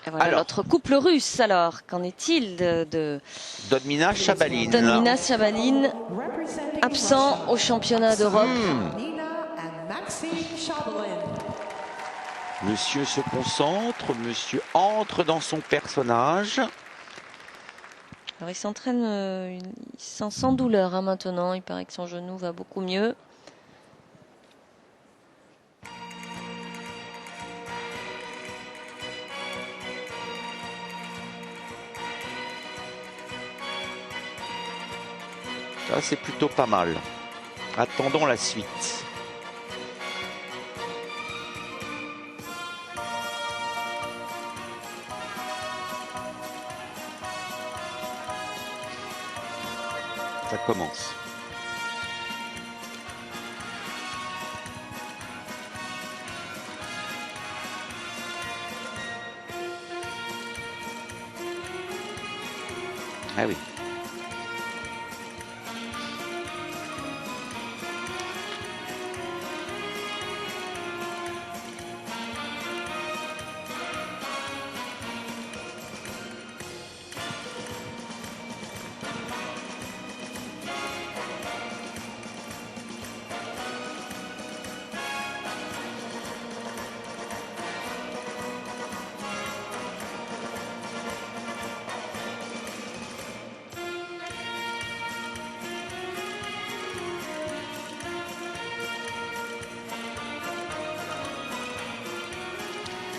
Et voilà notre couple russe. Alors, qu'en est-il de Dodmina Chabaline. Dodmina Chabaline, absent au championnat d'Europe. Monsieur se concentre, monsieur entre dans son personnage. Alors il s'entraîne sans douleur maintenant. Il paraît que son genou va beaucoup mieux. Ça, c'est plutôt pas mal. Attendons la suite. Ça commence. Ah oui.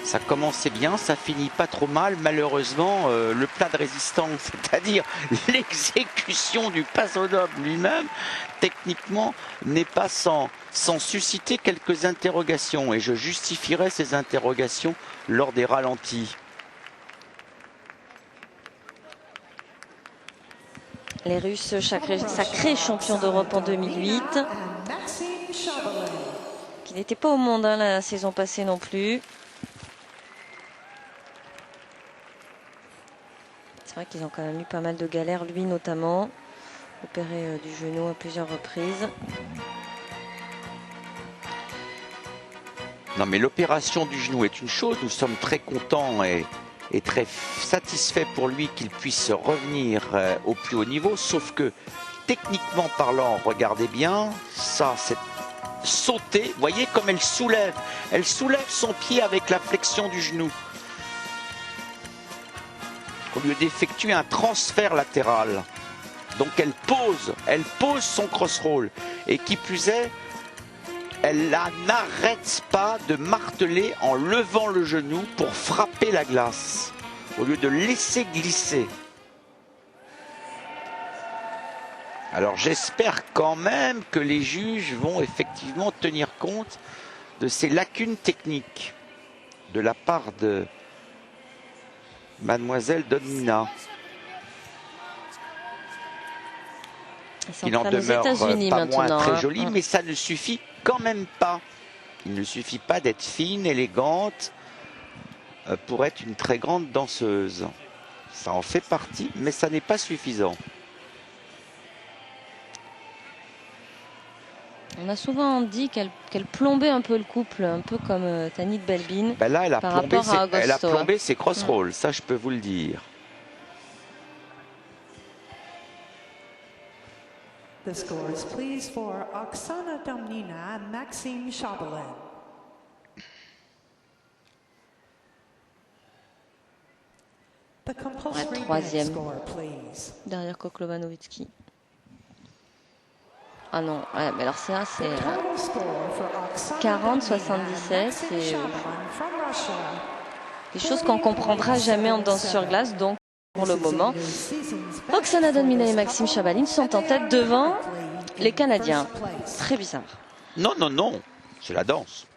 Ça commençait bien, ça finit pas trop mal. Malheureusement, le plat de résistance, c'est-à-dire l'exécution du pasodome lui-même, techniquement, n'est pas sans susciter quelques interrogations. Et je justifierai ces interrogations lors des ralentis. Les Russes, sacrés champions d'Europe en 2008, qui n'étaient pas au monde la saison passée non plus. C'est vrai qu'ils ont quand même eu pas mal de galères, lui notamment, opéré du genou à plusieurs reprises. Non mais l'opération du genou est une chose, nous sommes très contents et très satisfaits pour lui qu'il puisse revenir au plus haut niveau, sauf que techniquement parlant, regardez bien, ça c'est sauter, vous voyez comme elle soulève son pied avec la flexion du genou. Au lieu d'effectuer un transfert latéral. Donc elle pose son cross-roll. Et qui plus est, elle n'arrête pas de marteler en levant le genou pour frapper la glace, au lieu de laisser glisser. Alors j'espère quand même que les juges vont effectivement tenir compte de ces lacunes techniques de la part de Mademoiselle Dodmina. Il en demeure pas moins très joli, mais ça ne suffit quand même pas. Il ne suffit pas d'être fine, élégante, pour être une très grande danseuse. Ça en fait partie, mais ça n'est pas suffisant. On a souvent dit qu'elle plombait un peu le couple, un peu comme Tanit Belbin. Ben là, elle a plombé ses cross-rolls, ça je peux vous le dire. The scores, please, for Oksana Dodmina and Maxime Chabalin. The compulsory troisième, score, please. Derrière Koklovanovitzki. Ah non, ouais, mais alors ça c'est 40-77, c'est des choses qu'on comprendra jamais en danse sur glace. Donc pour le moment, Oksana Dodmina et Maxime Chabaline sont en tête devant les Canadiens. Très bizarre. Non, non, non, c'est la danse.